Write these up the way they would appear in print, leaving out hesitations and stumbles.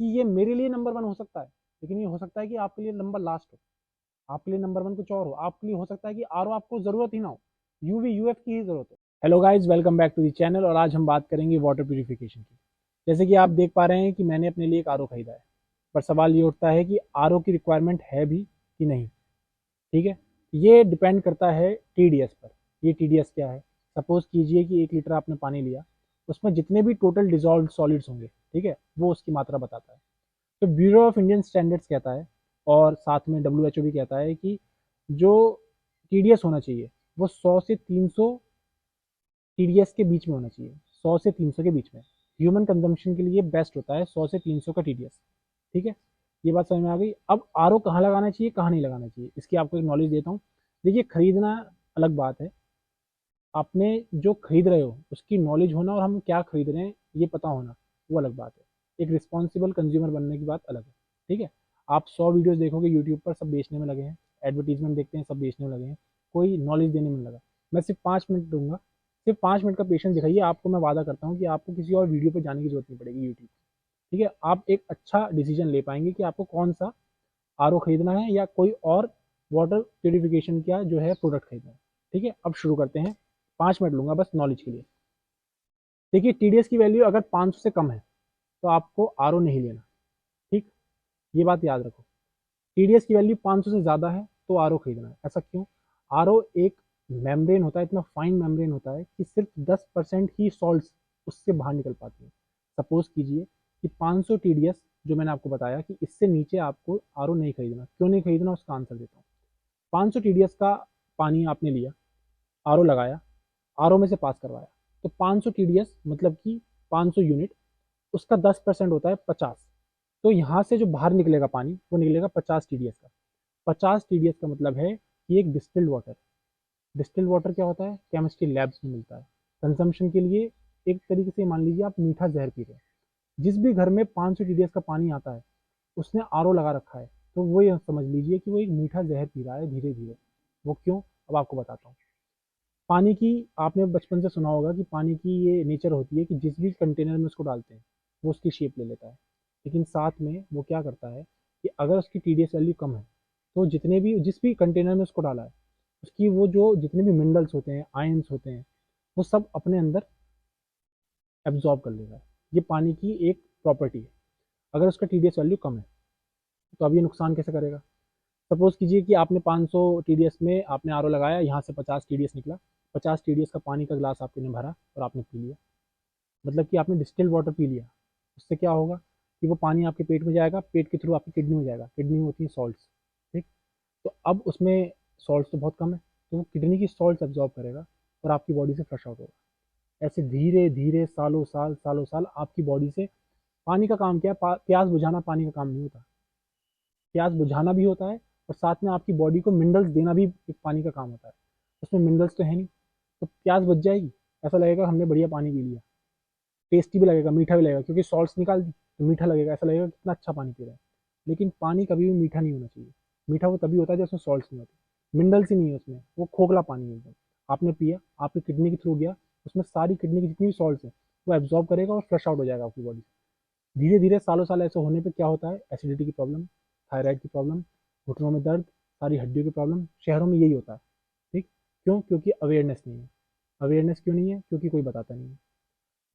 कि ये मेरे लिए नंबर वन हो सकता है, लेकिन ये हो सकता है कि आपके लिए नंबर लास्ट हो, आपके लिए नंबर वन कुछ और हो, आपके लिए हो सकता है कि आर आपको जरूरत ही ना हो, यूवी यूएफ की ही जरूरत हो। Hello guys, welcome back to the channel. और आज हम बात करेंगे वाटर प्यूरिफिकेशन की। जैसे कि आप देख पा रहे हैं कि मैंने अपने लिए एक आर खरीदा है, पर सवाल ये उठता है कि आर की रिक्वायरमेंट है भी कि नहीं। ठीक है, ये डिपेंड करता है टीडीएस पर। ये टीडीएस क्या है? सपोज कीजिए कि 1 लीटर आपने पानी लिया, उसमें जितने भी टोटल डिजॉल्व सॉलिड्स होंगे, ठीक है, वो उसकी मात्रा बताता है। तो ब्यूरो ऑफ इंडियन स्टैंडर्ड्स कहता है, और साथ में डब्ल्यू भी कहता है कि जो टीडीएस होना चाहिए वो 100 से 300 टीडीएस के बीच में होना चाहिए। 100 से 300 के बीच में ह्यूमन कंजम्पशन के लिए बेस्ट होता है 100 से 300 का टीडीएस। ठीक है, ये बात समझ में आ गई। अब आर कहाँ लगाना चाहिए, कहाँ नहीं लगाना चाहिए, इसकी आपको एक नॉलेज देता हूँ। देखिए, खरीदना अलग बात है, आपने जो खरीद रहे हो उसकी नॉलेज होना और हम क्या खरीद रहे हैं ये पता होना, वो अलग बात है। एक रिस्पॉन्सिबल कंज्यूमर बनने की बात अलग है। ठीक है, आप 100 वीडियोस देखोगे यूट्यूब पर, सब बेचने में लगे हैं, एडवर्टीजमेंट देखते हैं, सब बेचने में लगे हैं, कोई नॉलेज देने में नहीं लगा। मैं सिर्फ 5 मिनट दूंगा, सिर्फ 5 मिनट का पेशेंस दिखाइए, आपको मैं वादा करता हूँ कि आपको किसी और वीडियो पर जाने की जरूरत नहीं पड़ेगी यूट्यूब। ठीक है, आप एक अच्छा डिसीजन ले पाएंगे कि आपको कौन सा आर खरीदना है या कोई और वाटर प्योरिफिकेशन का जो है प्रोडक्ट खरीदना है। ठीक है, अब शुरू करते हैं। 5 मिनट लूंगा बस नॉलेज के लिए। देखिए, टीडीएस की वैल्यू अगर 500 से कम है तो आपको आर नहीं लेना। ठीक, ये बात याद रखो। टीडीएस की वैल्यू 500 से ज़्यादा है तो आर खरीदना है। ऐसा क्यों? आर एक मेम्ब्रेन होता है, इतना फाइन मेम्ब्रेन होता है कि सिर्फ 10% ही सॉल्ट्स उससे बाहर निकल पाती है। सपोज कीजिए कि 500 टीडीएस, जो मैंने आपको बताया कि इससे नीचे आपको आर नहीं खरीदना। क्यों नहीं खरीदना, उसका आंसर देता हूँ। 500 टीडीएस का पानी आपने लिया, आर लगाया, आर में से पास करवाया, तो 500 टीडीएस मतलब कि 500 यूनिट, उसका 10% होता है 50। तो यहाँ से जो बाहर निकलेगा पानी वो निकलेगा 50 टीडीएस का। 50 टीडीएस का मतलब है कि एक डिस्टिल्ड वाटर। डिस्टिल्ड वाटर क्या होता है? केमिस्ट्री लैब्स में मिलता है कंजम्पशन के लिए। एक तरीके से मान लीजिए आप मीठा जहर पी रहे हैं। जिस भी घर में 500 टीडीएस का पानी आता है उसने आर लगा रखा है, तो वो ये समझ लीजिए कि वो एक मीठा जहर पी रहा है धीरे धीरे। वो क्यों? अब आपको बताता हूँ। पानी की, आपने बचपन से सुना होगा कि पानी की ये नेचर होती है कि जिस भी कंटेनर में उसको डालते हैं वो उसकी शेप ले लेता है। लेकिन साथ में वो क्या करता है कि अगर उसकी टीडीएस वैल्यू कम है तो जितने भी, जिस भी कंटेनर में उसको डाला है, उसकी वो जो जितने भी मिनरल्स होते हैं, आयंस होते हैं, वो सब अपने अंदर एब्जॉर्ब कर लेगा। ये पानी की एक प्रॉपर्टी है। अगर उसका टीडीएस वैल्यू कम है तो अब ये नुकसान कैसे करेगा? सपोज कीजिए कि आपने 500 टीडीएस में आपने आर लगाया, यहाँ से 50 टीडीएस निकला। 50 टीडीएस का पानी का ग्लास आपने भरा और आपने पी लिया, मतलब कि आपने डिस्टिल्ड वाटर पी लिया। उससे क्या होगा कि वो पानी आपके पेट में जाएगा, पेट के थ्रू आपकी किडनी में जाएगा। किडनी में होती है सॉल्ट्स। ठीक, तो अब उसमें सॉल्ट्स तो बहुत कम है, तो वो किडनी की सॉल्ट्स एब्जॉर्ब करेगा और आपकी बॉडी से फ्लश आउट होगा। ऐसे धीरे धीरे सालों साल आपकी बॉडी से, पानी का काम क्या है? प्यास बुझाना पानी का काम नहीं होता। प्यास बुझाना भी होता है और साथ में आपकी बॉडी को मिनरल्स देना भी एक पानी का काम होता है। उसमें मिनरल्स तो है नहीं, तो प्यास बुझ जाएगी, ऐसा लगेगा हमने बढ़िया पानी पी लिया। टेस्टी भी लगेगा, मीठा भी लगेगा, क्योंकि सॉल्ट्स निकाल दी तो मीठा लगेगा, ऐसा लगेगा कितना अच्छा पानी पी रहा है। लेकिन पानी कभी भी मीठा नहीं होना चाहिए। मीठा वो तभी होता है जब उसमें सॉल्ट्स नहीं होते, मिनरल्स ही नहीं है उसमें, वो खोखला पानी है एकदम। आपने पिया, आपकी किडनी के थ्रू गया, उसमें सारी किडनी की जितनी भी सॉल्ट्स है वो एब्जॉर्ब करेगा और फ्लश आउट हो जाएगा आपकी बॉडी से। धीरे धीरे सालों साल ऐसे होने पर क्या होता है? एसिडिटी की प्रॉब्लम, थायराइड की प्रॉब्लम, घुटनों में दर्द, सारी हड्डियों की प्रॉब्लम, शहरों में यही होता है। ठीक, क्यों? क्योंकि अवेयरनेस नहीं है। अवेयरनेस क्यों नहीं है? क्योंकि कोई बताता नहीं है।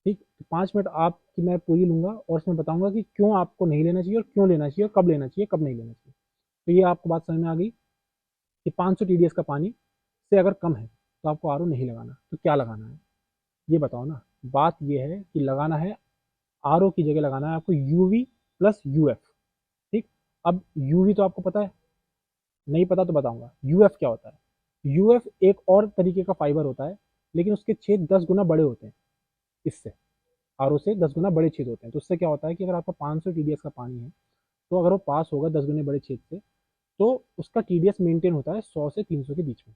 ठीक, तो 5 मिनट आपकी मैं पूरी लूंगा और उसमें बताऊंगा कि क्यों आपको नहीं लेना चाहिए और क्यों लेना चाहिए और कब लेना चाहिए, कब नहीं लेना चाहिए। तो ये आपको बात समझ में आ गई कि 500 टीडीएस का पानी से अगर कम है तो आपको आर नहीं लगाना। तो क्या लगाना है ये बताओ ना। बात ये है कि लगाना है, आर की जगह लगाना है आपको यूवी प्लस यूएफ। ठीक, अब यूवी तो आपको पता है, नहीं पता तो बताऊंगा यूएफ क्या होता है। यूएफ एक और तरीके का फाइबर होता है, लेकिन उसके छेद 10 गुना बड़े होते हैं इससे, आर से 10 गुना बड़े छेद होते हैं। तो उससे क्या होता है कि अगर आपका 500 टीडीएस का पानी है तो अगर वो पास होगा 10 गुने बड़े छेद से, तो उसका टीडीएस मेंटेन होता है 100 से 300 के बीच में।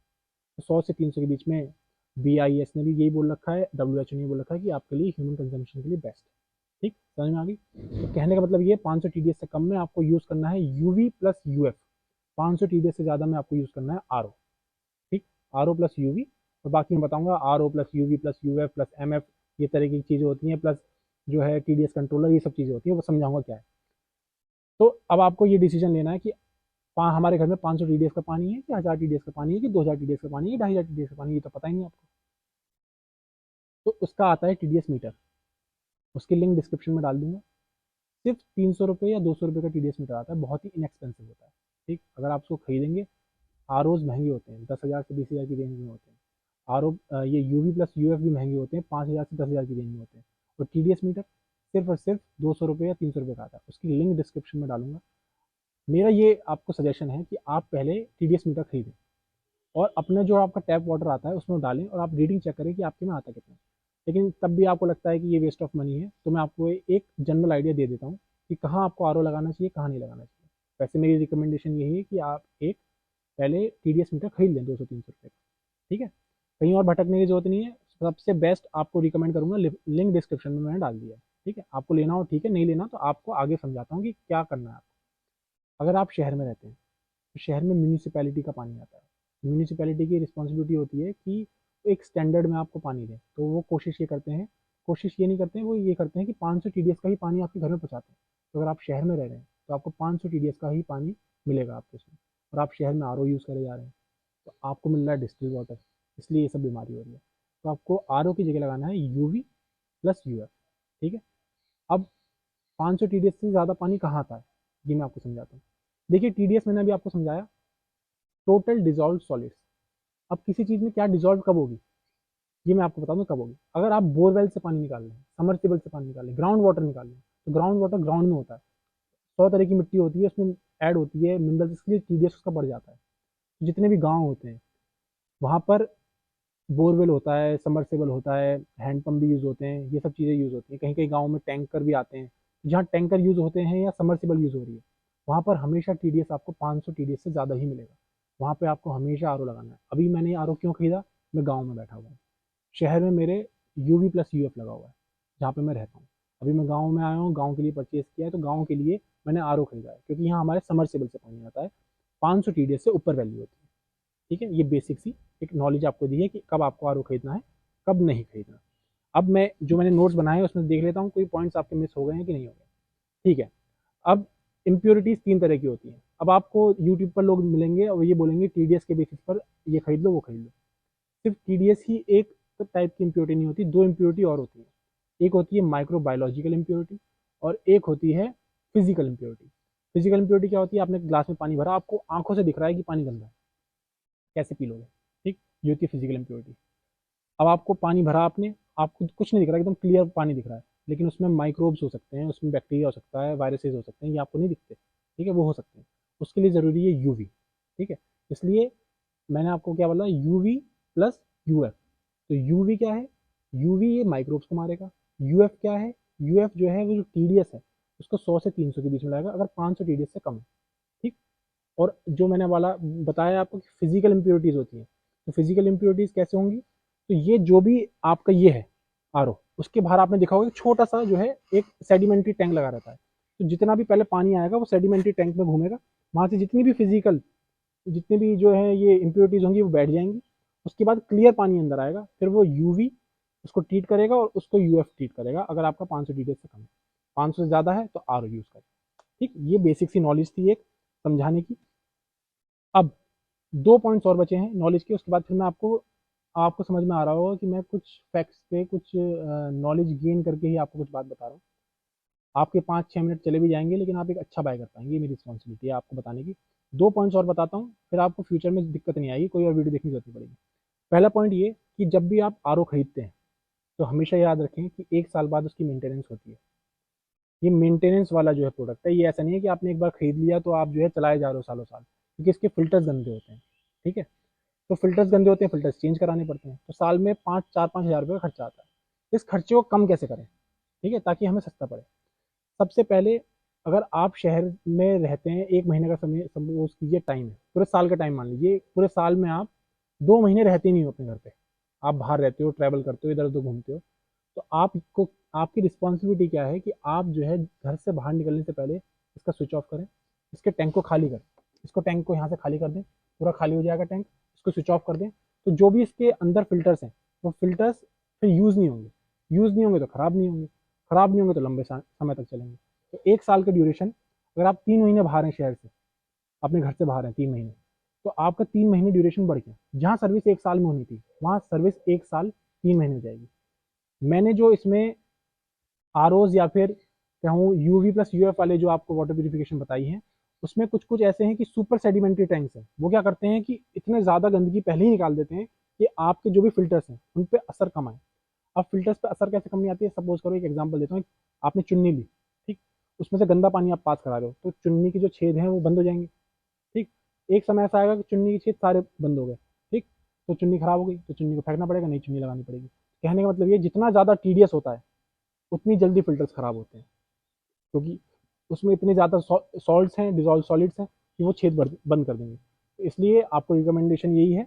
तो 100 से 300 के बीच में BIS ने भी यही बोल रखा है, WHO ने बोल रखा है कि आपके लिए ह्यूमन कंजम्पशन के लिए बेस्ट। ठीक, समझ में आ गई? तो कहने का मतलब ये 500 टीडीएस से कम में आपको यूज करना है यूवी प्लस यूएफ। 500 टीडीएस से ज्यादा में आपको यूज करना है आर। ठीक, आर प्लस यूवी। और बाकी मैं बताऊंगा R plus UV plus UF plus MF, ये तरह की चीजें होती हैं, प्लस जो है टीडीएस कंट्रोलर, ये सब चीजें होती है, वो समझाऊंगा क्या है। तो अब आपको ये डिसीजन लेना है कि हमारे घर में 500 TDS का पानी है कि 1000 TDS का पानी है कि 2000 TDS का पानी है, 2500 TDS का पानी है, ये तो पता ही नहीं आपको। तो उसका आता है TDS मीटर, उसकी लिंक डिस्क्रिप्शन में डाल दूंगा। सिर्फ 300 रुपये या 200 रुपये का TDS मीटर आता है, बहुत ही इनएक्सपेंसिव होता है। ठीक, अगर आप उसको खरीदेंगे, ROs महंगे होते हैं, 10,000 से 20,000 की रेंज में होते हैं। RO ये UV प्लस UF भी महंगे होते हैं, 5,000 से 10,000 की रेंज में होते हैं। और TDS मीटर सिर्फ और सिर्फ 200 रुपये या 300 रुपये का आता है, उसकी लिंक डिस्क्रिप्शन में डालूंगा। मेरा ये आपको सजेशन है कि आप पहले TDS मीटर खरीदें और अपना जो आपका टैप वाटर आता है उसमें डालें और आप रीडिंग चेक करें कि आपके में आता कितना है। लेकिन तब भी आपको लगता है कि ये वेस्ट ऑफ मनी है, तो मैं आपको एक जनरल आइडिया दे देता हूँ कि कहाँ आपको RO लगाना चाहिए, कहाँ नहीं लगाना चाहिए। वैसे मेरी रिकमेंडेशन यही है कि आप एक पहले TDS मीटर खरीद लें 200-300 रुपये का। ठीक है, कहीं और भटकने की जरूरत नहीं है। सबसे बेस्ट आपको रिकमेंड करूंगा, लिंक डिस्क्रिप्शन में मैंने डाल दिया है। ठीक है, आपको लेना हो ठीक है, नहीं लेना तो आपको आगे समझाता हूँ कि क्या करना है आपको। अगर आप शहर में रहते हैं तो शहर में म्यूनिसिपैलिटी का पानी आता है। म्यूनिसिपैलिटी की रिस्पॉन्सिबिलिटी होती है कि एक स्टैंडर्ड में आपको पानी दें, तो वो कोशिश ये करते हैं, कोशिश ये नहीं करते हैं, वो ये करते हैं कि 500 TDS का ही पानी आपके घर में पहुँचाते हैं। तो अगर आप शहर में रह रहे हैं तो आपको 500 TDS का ही पानी मिलेगा आपको उसमें, और आप शहर में RO यूज़ करे जा रहे हैं तो आपको मिल रहा है डिस्टिल वाटर, इसलिए ये सब बीमारी हो रही है। तो आपको RO की जगह लगाना है UV प्लस UF। ठीक है, अब 500 TDS से ज़्यादा पानी कहाँ आता है, ये मैं आपको समझाता हूँ। देखिए, TDS मैंने अभी आपको समझाया, टोटल डिजॉल्व सॉलिड्स। अब किसी चीज़ में क्या डिजॉल्व कब होगी, ये मैं आपको बता दूं कब होगी। अगर आप बोरवेल से पानी निकाल रहे हैं, समरसेबल से पानी निकाल रहे हैं, ग्राउंड वाटर निकाल रहे हैं, तो ग्राउंड वाटर ग्राउंड में होता है, 100 तरह की मिट्टी होती है उसमें, ऐड होती है मिनरल्स, इसके लिए TDS उसका बढ़ जाता है। जितने भी गाँव होते हैं वहाँ पर बोरवेल होता है, सबमर्सिबल होता है, हैंडपम्प भी यूज़ होते हैं, ये सब चीज़ें यूज़ होती हैं। कहीं कहीं गाँव में टैंकर भी आते हैं। जहाँ टैंकर यूज़ होते हैं या सबमर्सिबल यूज़ हो रही है, वहाँ पर हमेशा TDS आपको 500 TDS से ज़्यादा ही मिलेगा। वहाँ पे आपको हमेशा RO लगाना है। अभी मैंने RO क्यों खरीदा, मैं गाँव में बैठा हुआ हूँ, शहर में मेरे UV प्लस UF लगा हुआ है जहाँ पे मैं रहता हूँ। अभी मैं गाँव में आया हूँ, गाँव के लिए परचेज़ किया है, तो गाँव के लिए मैंने RO खरीदा है, क्योंकि यहाँ हमारे सबमर्सिबल से पानी आता है, 500 TDS से ऊपर वैल्यू होती है। ठीक है, ये बेसिक सी एक नॉलेज आपको दी है कि कब आपको RO खरीदना है, कब नहीं खरीदना। अब मैं जो मैंने नोट्स बनाए हैं उसमें देख लेता हूँ कोई पॉइंट्स आपके मिस हो गए हैं कि नहीं हो गए। ठीक है, अब इम्प्योरिटीज़ 3 तरह की होती हैं। अब आपको यूट्यूब पर लोग मिलेंगे और ये बोलेंगे TDS के बेसिस पर ये खरीद लो वो खरीद लो। सिर्फ TDS ही एक टाइप की इम्प्योरिटी नहीं होती, 2 इम्प्योरिटी और होती है। एक होती है माइक्रोबायोलॉजिकल इम्प्योरिटी और एक होती है फिजिकल इम्प्योरिटी। फिजिकल इम्प्योरिटी क्या होती है, आपने ग्लास में पानी भरा, आपको आंखों से दिख रहा है कि पानी गंदा है, कैसे पी लोगे। ठीक, ये होती है फिजिकल इम्प्योरिटी। अब आपको पानी भरा आपने, आपको कुछ नहीं दिख रहा, एकदम क्लियर पानी दिख रहा है, लेकिन उसमें माइक्रोब्स हो सकते हैं, उसमें बैक्टीरिया हो सकता है, वायरसेस हो सकते हैं, ये आपको नहीं दिखते। ठीक है, वो हो सकते हैं, उसके लिए ज़रूरी है यूवी। ठीक है, इसलिए मैंने आपको क्या बोला, यूवी प्लस यूएफ। तो यूवी क्या है, यूवी ये माइक्रोब्स को मारेगा। यूएफ क्या है, यूएफ जो है वो जो TDS है उसको 100 से 300 के बीच में लाएगा, अगर 500 TDS से कम है। ठीक, और जो मैंने वाला बताया आपको कि फिजिकल इम्प्योरिटीज़ होती हैं, तो फिजिकल इम्प्योरिटीज़ कैसे होंगी, तो ये जो भी आपका ये है RO, उसके बाहर आपने देखा होगा छोटा सा जो है एक सेडिमेंट्री टैंक लगा रहता है। तो जितना भी पहले पानी आएगा वो सेडिमेंट्री टैंक में घूमेगा, वहाँ से जितनी भी फिजिकल, जितने भी जो है ये इम्प्योरिटीज़ होंगी वो बैठ जाएंगी। उसके बाद क्लियर पानी अंदर आएगा, फिर वो यूवी उसको ट्रीट करेगा और उसको यूएफ ट्रीट करेगा, अगर आपका 500 TDS से कम है। 500 से ज़्यादा है तो RO यूज़ करें। ठीक, ये बेसिक सी नॉलेज थी एक समझाने की। अब 2 पॉइंट्स और बचे हैं नॉलेज के, उसके बाद फिर मैं आपको आपको समझ में आ रहा होगा कि मैं कुछ फैक्ट्स पे कुछ नॉलेज गेन करके ही आपको कुछ बात बता रहा हूँ। आपके 5-6 मिनट चले भी जाएंगे लेकिन आप एक अच्छा बाय कर पाएंगे, ये मेरी रिस्पॉन्सिबिलिटी है आपको बताने की। 2 पॉइंट्स और बताता हूँ, फिर आपको फ्यूचर में दिक्कत नहीं आएगी, कोई और वीडियो देखने की जरूरत नहीं पड़ेगी। पहला पॉइंट ये कि जब भी आप RO खरीदते हैं तो हमेशा याद रखें कि 1 साल बाद उसकी मेंटेनेंस होती है। ये मेंटेनेंस वाला जो है प्रोडक्ट है, ये ऐसा नहीं है कि आपने एक बार खरीद लिया तो आप जो है चलाए जा रहे हो सालों साल, क्योंकि इसके फिल्टर्स गंदे होते हैं। ठीक है, तो फिल्टर्स गंदे होते हैं, फिल्टर्स चेंज कराने पड़ते हैं, तो साल में 5-4-5 हज़ार रुपये का खर्चा आता है। इस खर्चे को कम कैसे करें, ठीक है, ताकि हमें सस्ता पड़े। सबसे पहले, अगर आप शहर में रहते हैं, 1 महीने का समय सपोज कीजिए टाइम है, पूरे साल का टाइम मान लीजिए, पूरे साल में आप 2 महीने रहते नहीं हो अपने घर पे, आप बाहर रहते हो, ट्रैवल करते हो, इधर उधर घूमते हो, तो आपको, आपकी रिस्पॉन्सिबिलिटी क्या है कि आप जो है घर से बाहर निकलने से पहले इसका स्विच ऑफ करें, इसके टैंक को खाली करें, इसको टैंक को यहाँ से खाली कर दें, पूरा खाली हो जाएगा टैंक, इसको स्विच ऑफ कर दें। तो जो भी इसके अंदर फिल्टर्स हैं वो फिल्टर्स फिर यूज़ नहीं होंगे, यूज़ नहीं होंगे तो ख़राब नहीं होंगे, ख़राब नहीं होंगे तो लंबे समय तक चलेंगे। तो 1 साल का ड्यूरेशन अगर आप 3 महीने बाहर हैं शहर से, अपने घर से बाहर हैं 3 महीने, तो आपका 3 महीने ड्यूरेशन बढ़ गया। जहाँ सर्विस 1 साल में होनी थी, वहाँ सर्विस 1 साल 3 महीने हो जाएगी। मैंने जो इसमें आरओज या फिर कहूँ यूवी प्लस यूएफ वाले जो आपको वाटर प्यूरिफिकेशन बताई है, उसमें कुछ कुछ ऐसे हैं कि सुपर सेडिमेंट्री टैंक्स हैं। वो क्या करते हैं कि इतने ज़्यादा गंदगी पहले ही निकाल देते हैं कि आपके जो भी फिल्टर्स हैं उन पर असर कम आए। अब फिल्टर्स पे असर कैसे कम नहीं आती है, सपोज करो एक एग्जांपल देता हूँ, आपने चुन्नी ली, ठीक, उसमें से गंदा पानी आप पास करा रहे हो, तो चुन्नी के जो छेद हैं वो बंद हो जाएंगे, ठीक। एक समय ऐसा आएगा कि चुन्नी के छेद सारे बंद हो गए, ठीक, तो चुन्नी खराब हो गई, तो चुन्नी को फेंकना पड़ेगा, नई चुन्नी लगानी पड़ेगी। कहने का मतलब ये, जितना ज़्यादा टीडीएस होता है उतनी जल्दी फिल्टर्स खराब होते हैं, क्योंकि उसमें इतने ज़्यादा सॉल्ट्स हैं, डिजॉल्व सॉलिड्स हैं कि वो छेद बंद कर देंगे। तो इसलिए आपको रिकमेंडेशन यही है